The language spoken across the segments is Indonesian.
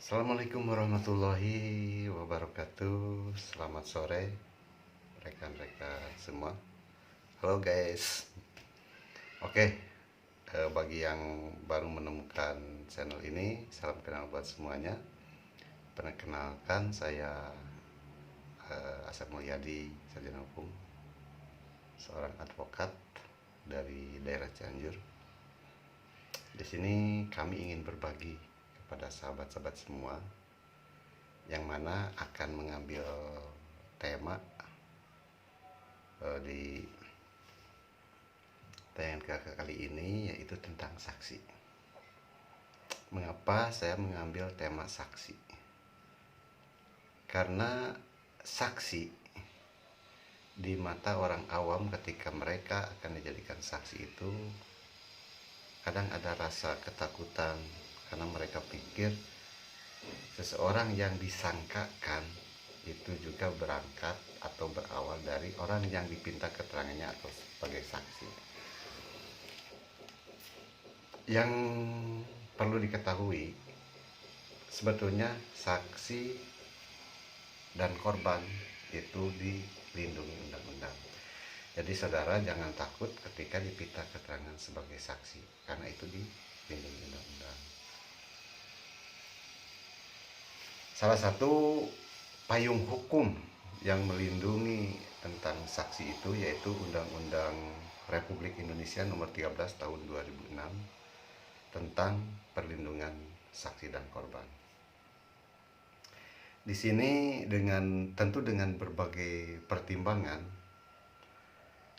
Assalamualaikum warahmatullahi wabarakatuh. Selamat sore rekan-rekan semua. Halo guys. Oke, bagi yang baru menemukan channel ini, salam kenal buat semuanya. Perkenalkan, saya Asep Mulyadi, sarjana hukum, seorang advokat dari daerah Cianjur. Di sini kami ingin berbagi kepada sahabat-sahabat semua yang mana akan mengambil tema di tayangan kali ini, yaitu tentang saksi. Mengapa saya mengambil tema saksi? Karena saksi di mata orang awam ketika mereka akan dijadikan saksi itu kadang ada rasa ketakutan, karena mereka pikir seseorang yang disangkakan itu juga berangkat atau berawal dari orang yang dipinta keterangannya atau sebagai saksi. Yang perlu diketahui, sebetulnya saksi dan korban itu dilindungi undang-undang. Jadi saudara jangan takut ketika dipinta keterangan sebagai saksi, karena itu dilindungi undang-undang. Salah satu payung hukum yang melindungi tentang saksi itu yaitu Undang-Undang Republik Indonesia Nomor 13 Tahun 2006 tentang perlindungan saksi dan korban. Di sini tentu dengan berbagai pertimbangan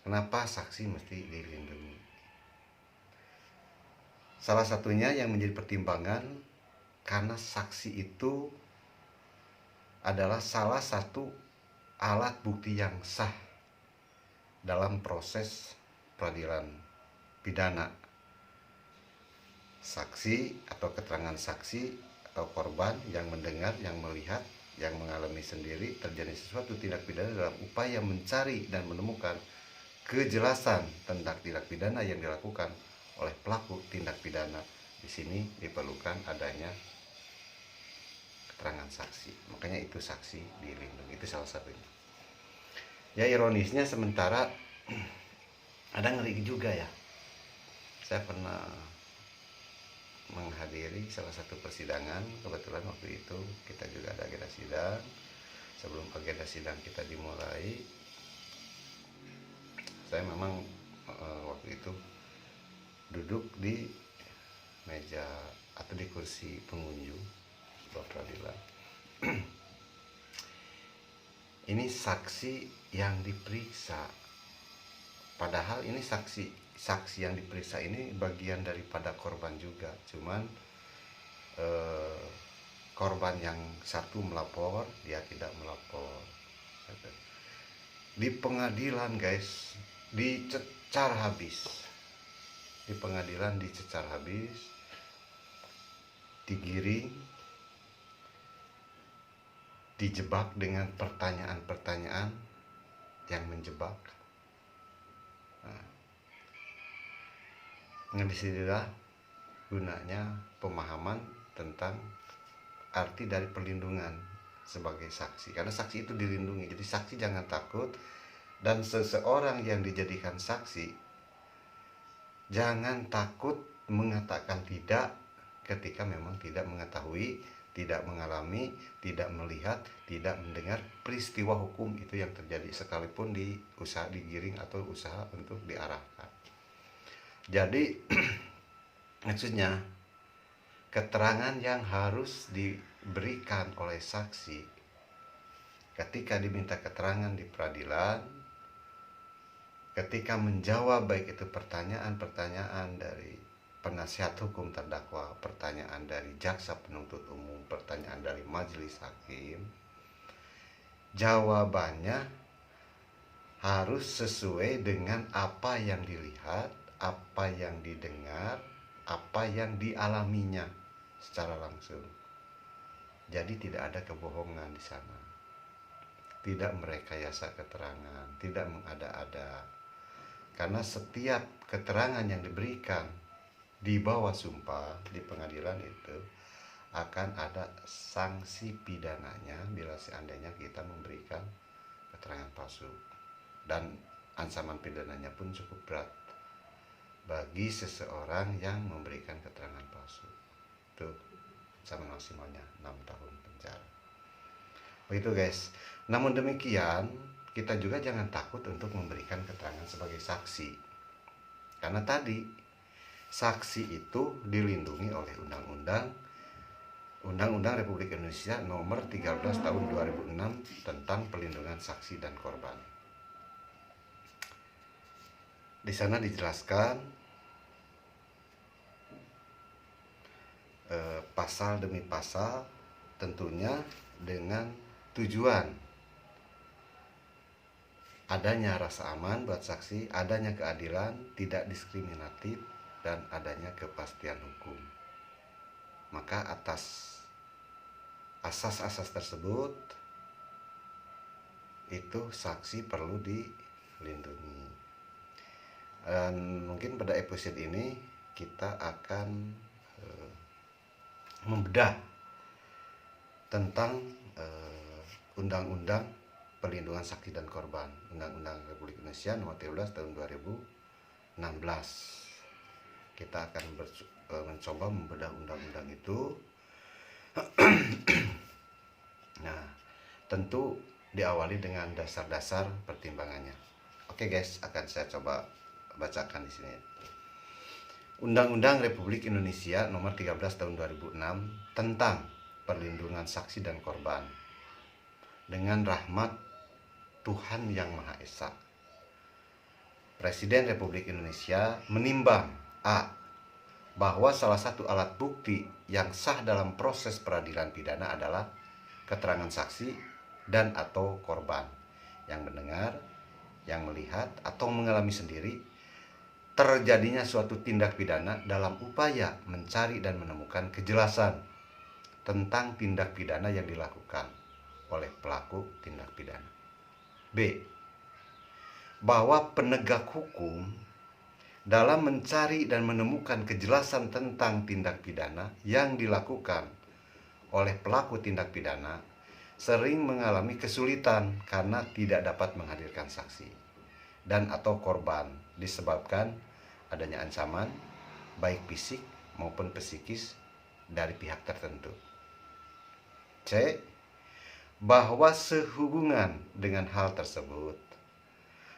kenapa saksi mesti dilindungi. Salah satunya yang menjadi pertimbangan karena saksi itu adalah salah satu alat bukti yang sah dalam proses peradilan pidana. Saksi atau keterangan saksi atau korban yang mendengar, yang melihat, yang mengalami sendiri terjadi sesuatu tindak pidana dalam upaya mencari dan menemukan kejelasan tentang tindak pidana yang dilakukan oleh pelaku tindak pidana. Di sini diperlukan adanya keterangan saksi, makanya itu saksi dilindungi, itu salah satunya. Ya ironisnya sementara ada ngeri juga ya, saya pernah menghadiri salah satu persidangan, kebetulan waktu itu kita juga ada agenda sidang. Sebelum agenda sidang kita dimulai, saya memang waktu itu duduk di meja atau di kursi pengunjung peradilan. Ini saksi yang diperiksa, padahal ini saksi yang diperiksa ini bagian daripada korban juga, cuman korban yang satu melapor, dia tidak melapor. Di pengadilan guys, dicecar habis, di pengadilan dicecar habis, digiring, dijebak dengan pertanyaan-pertanyaan yang menjebak. Nah, disinilah gunanya pemahaman tentang arti dari perlindungan sebagai saksi, karena saksi itu dilindungi. Jadi saksi jangan takut, dan seseorang yang dijadikan saksi jangan takut mengatakan tidak ketika memang tidak mengetahui, tidak mengalami, tidak melihat, tidak mendengar peristiwa hukum itu yang terjadi, sekalipun di usaha digiring atau usaha untuk diarahkan. Jadi maksudnya keterangan yang harus diberikan oleh saksi ketika diminta keterangan di peradilan, ketika menjawab baik itu pertanyaan-pertanyaan dari penasihat hukum terdakwa, pertanyaan dari jaksa penuntut umum, pertanyaan dari majelis hakim, jawabannya harus sesuai dengan apa yang dilihat, apa yang didengar, apa yang dialaminya secara langsung. Jadi tidak ada kebohongan di sana, tidak merekayasa keterangan, tidak mengada-ada, karena setiap keterangan yang diberikan di bawah sumpah di pengadilan itu akan ada sanksi pidananya bila seandainya kita memberikan keterangan palsu, dan ancaman pidananya pun cukup berat bagi seseorang yang memberikan keterangan palsu. Itu ancaman maksimalnya 6 tahun penjara. Begitu guys. Namun demikian, kita juga jangan takut untuk memberikan keterangan sebagai saksi. Karena tadi saksi itu dilindungi oleh Undang-Undang Republik Indonesia Nomor 13 Tahun 2006 tentang Perlindungan Saksi dan Korban. Di sana dijelaskan pasal demi pasal, tentunya dengan tujuan adanya rasa aman buat saksi, adanya keadilan, tidak diskriminatif, dan adanya kepastian hukum. Maka atas asas-asas tersebut itu saksi perlu dilindungi. Dan mungkin pada episode ini kita akan membedah tentang Undang-Undang Perlindungan Saksi dan Korban, Undang-Undang Republik Indonesia Nomor 13 Tahun 2016. Kita akan mencoba membedah undang-undang itu. Nah, tentu diawali dengan dasar-dasar pertimbangannya. Oke guys, akan saya coba bacakan di sini. Undang-Undang Republik Indonesia Nomor 13 Tahun 2006 tentang Perlindungan Saksi dan Korban. Dengan rahmat Tuhan Yang Maha Esa, Presiden Republik Indonesia menimbang A. Bahwa salah satu alat bukti yang sah dalam proses peradilan pidana adalah keterangan saksi dan atau korban yang mendengar, yang melihat atau mengalami sendiri terjadinya suatu tindak pidana dalam upaya mencari dan menemukan kejelasan tentang tindak pidana yang dilakukan oleh pelaku tindak pidana. B. Bahwa penegak hukum dalam mencari dan menemukan kejelasan tentang tindak pidana yang dilakukan oleh pelaku tindak pidana sering mengalami kesulitan karena tidak dapat menghadirkan saksi dan atau korban disebabkan adanya ancaman baik fisik maupun psikis dari pihak tertentu. C. Bahwa sehubungan dengan hal tersebut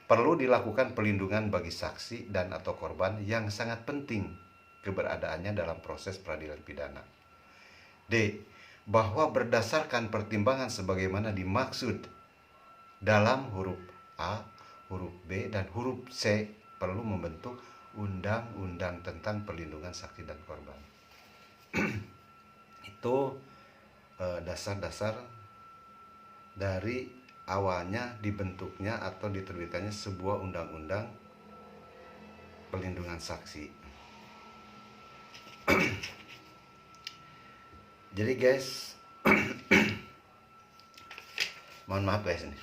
perlu dilakukan perlindungan bagi saksi dan atau korban yang sangat penting keberadaannya dalam proses peradilan pidana. D. Bahwa berdasarkan pertimbangan sebagaimana dimaksud dalam huruf A, huruf B, dan huruf C perlu membentuk undang-undang tentang perlindungan saksi dan korban. Itu dasar-dasar dari awalnya dibentuknya atau diterbitannya sebuah undang-undang perlindungan saksi. Jadi guys, mohon maaf guys ini.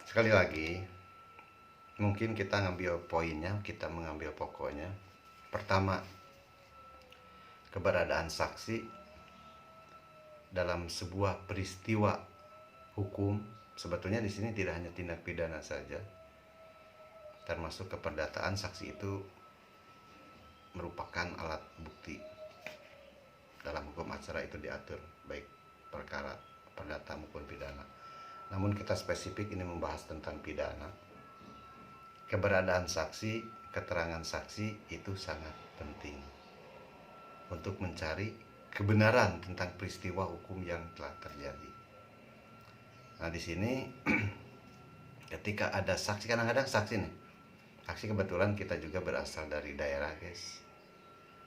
Sekali lagi, mungkin kita ngambil poinnya, kita mengambil pokoknya. Pertama, keberadaan saksi dalam sebuah peristiwa hukum. Sebetulnya di sini tidak hanya tindak pidana saja, termasuk keperdataan saksi itu merupakan alat bukti. Dalam hukum acara itu diatur baik perkara perdata maupun pidana. Namun kita spesifik ini membahas tentang pidana. Keberadaan saksi, keterangan saksi itu sangat penting untuk mencari kebenaran tentang peristiwa hukum yang telah terjadi. Nah, di sini ketika ada saksi, kadang-kadang saksi nih. Saksi kebetulan kita juga berasal dari daerah, guys.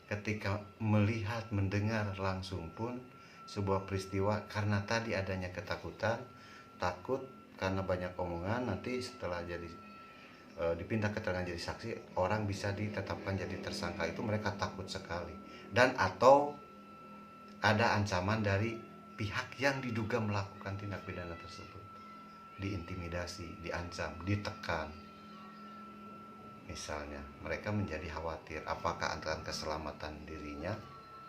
Ketika melihat, mendengar langsung pun sebuah peristiwa, karena tadi adanya ketakutan, takut karena banyak omongan, nanti setelah jadi dipindah keterangan jadi saksi, orang bisa ditetapkan jadi tersangka, itu mereka takut sekali. Dan atau ada ancaman dari pihak yang diduga melakukan tindak pidana tersebut, diintimidasi, diancam, ditekan. Misalnya mereka menjadi khawatir apakah antara keselamatan dirinya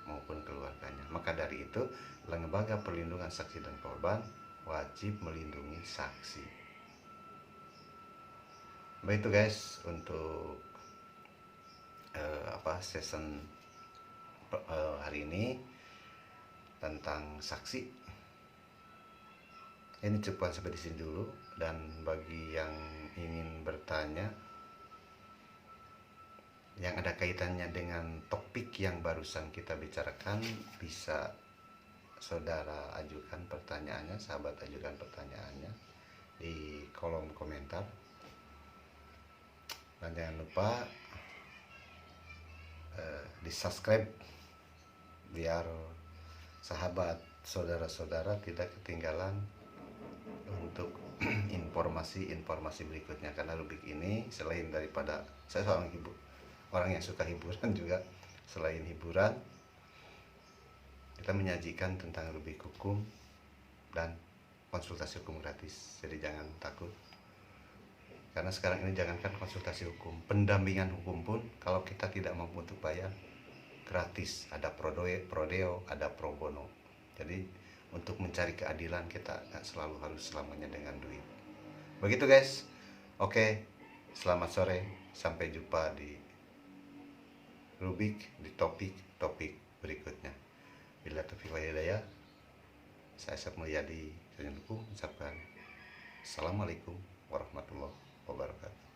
maupun keluarganya. Maka dari itu, Lembaga Perlindungan Saksi dan Korban wajib melindungi saksi. Begitu guys untuk season hari ini tentang saksi. Ini cukup sampai di sini dulu, dan bagi yang ingin bertanya yang ada kaitannya dengan topik yang barusan kita bicarakan, bisa saudara ajukan pertanyaannya, sahabat ajukan pertanyaannya di kolom komentar. Dan jangan lupa di subscribe biar sahabat saudara-saudara tidak ketinggalan untuk informasi-informasi berikutnya. Karena Rubik ini selain daripada saya orang yang suka hiburan juga, selain hiburan kita menyajikan tentang Rubik hukum dan konsultasi hukum gratis. Jadi jangan takut, karena sekarang ini jangankan konsultasi hukum, pendampingan hukum pun kalau kita tidak mampu untuk bayar, gratis. Ada prodeo, ada pro bono. Jadi untuk mencari keadilan kita nggak selalu harus selamanya dengan duit. Begitu guys. Oke, selamat sore, sampai jumpa di Rubik di topik berikutnya. Bila taufiq wal hidayah, saya Syaf Mulyadi mengucapkan Assalamualaikum warahmatullahi wabarakatuh.